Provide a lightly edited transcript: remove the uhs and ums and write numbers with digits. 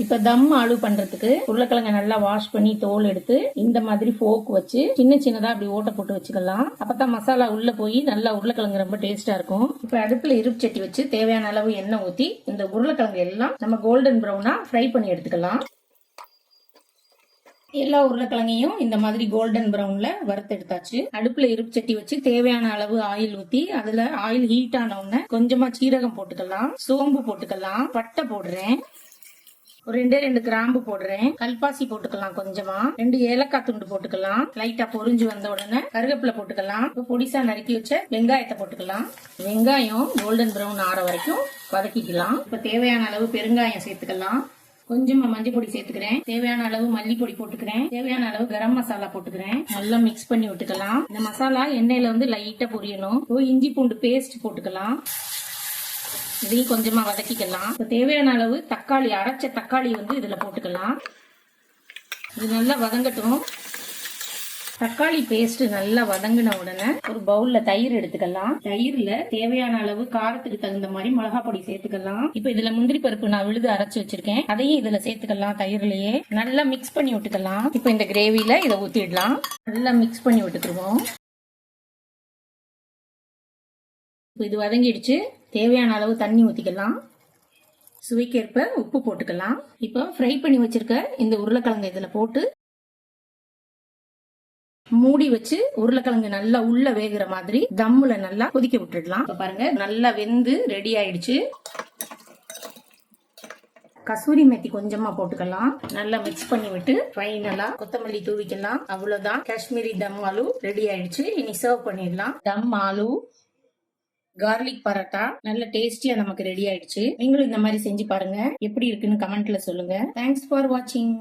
இப்ப தம் ஆலு பண்றதுக்கு உருளைக்கிழங்க நல்லா வாஷ் பண்ணி தோல் எடுத்து இந்த மாதிரி ஃபோக் வச்சு சின்ன சின்னதா அப்படி ஓட்ட போட்டு வச்சுக்கலாம். அப்பதான் மசாலா உள்ள போய் நல்லா உருளைக்கிழங்கு ரொம்ப டேஸ்டா இருக்கும். இப்ப அடுப்புல இருப்பு சட்டி வச்சு தேவையான அளவு எண்ணெய் ஊத்தி இந்த உருளைக்கிழங்கு எல்லாம் நம்ம கோல்டன் ப்ரௌனா ஃப்ரை பண்ணி எடுத்துக்கலாம். எல்லா உருளைக்கிழங்கையும் இந்த மாதிரி கோல்டன் ப்ரௌன்ல வறுத்து எடுத்தாச்சு. அடுப்புல இருப்பு சட்டி வச்சு தேவையான அளவு ஆயில் ஊத்தி அதுல ஆயில் ஹீட் ஆன உடனே கொஞ்சமா சீரகம் போட்டுக்கலாம், சோம்பு போட்டுக்கலாம், பட்டை போடுறேன், ஒரு 2 கிராம்பு போடுறேன், கல்பாசி போட்டுக்கலாம், கொஞ்சமா 2 ஏலக்காய் துண்டு போட்டுக்கலாம். லைட்டா பொரிஞ்சு வந்த உடனே கருவேப்பிலை போட்டுக்கலாம். பொடிசா நறுக்கி வச்ச வெங்காயத்தை போட்டுக்கலாம். வெங்காயம் கோல்டன் ப்ரௌன் ஆற வரைக்கும் வதக்கிக்கலாம். இப்ப தேவையான அளவு பெருங்காயம் சேர்த்துக்கலாம். கொஞ்சமா மஞ்சள் பொடி சேர்த்துக்கிறேன். தேவையான அளவு மல்லிப்பொடி போட்டுக்கிறேன். தேவையான அளவு கரம் மசாலா போட்டுக்கிறேன். நல்லா மிக்ஸ் பண்ணி விட்டுக்கலாம். இந்த மசாலா எண்ணெயில வந்து லைட்டா பொரியணும். இஞ்சி பூண்டு பேஸ்ட் போட்டுக்கலாம். இதையும் கொஞ்சமா வதக்கிக்கலாம். தேவையான அளவு தக்காளி, அரைச்ச தக்காளி வந்து இதுல போட்டுக்கலாம். இது நல்லா வதங்கட்டும். தக்காளி பேஸ்ட் நல்லா வதங்கின உடனே ஒரு பவுல்ல தயிர் எடுத்துக்கலாம். தயிர்ல தேவையான அளவு காரத்துக்கு தகுந்த மாதிரி மிளகா பொடி சேர்த்துக்கலாம். இப்ப இதுல முந்திரி பருப்பு நான் விழுது அரைச்சு வச்சிருக்கேன், அதையும் இதுல சேர்த்துக்கலாம். தயிர்லயே நல்லா மிக்ஸ் பண்ணி விட்டுக்கலாம். இப்ப இந்த கிரேவில இதை ஊத்திடலாம். நல்லா மிக்ஸ் பண்ணி விட்டுக்குருவோம். இது வதங்கிடுச்சு. தேவையான அளவு தண்ணி ஊத்திக்கலாம். சுவைக்கேற்ப உப்பு போட்டுக்கலாம். இப்போ ஃப்ரை பண்ணி வச்சிருக்க இந்த உருளைக்கிழங்கு இதுல போட்டு மூடி வச்சு உருளைக்கிழங்கு நல்லா உள்ள வேகிற மாதிரி தம்முல நல்லா கொதிக்க விட்டுடலாம். இப்ப பாருங்க நல்லா வெந்து ரெடி ஆயிடுச்சு. கசூரி மெத்தி கொஞ்சமா போட்டுக்கலாம். நல்லா மிக்ஸ் பண்ணி விட்டு ஃபைனலா கொத்தமல்லி தூவிக்கலாம். அவ்வளவுதான், காஷ்மீரி தம் ஆலு ரெடி ஆயிடுச்சு. இனி சர்வ் பண்ணிடலாம். தம் ஆலு கார்லிக் பரோட்டா நல்ல டேஸ்டியா நமக்கு ரெடி ஆயிடுச்சு. நீங்களும் இந்த மாதிரி செஞ்சு பாருங்க. எப்படி இருக்குன்னு கமெண்ட்ல சொல்லுங்க. தேங்க்ஸ் ஃபார் வாட்சிங்.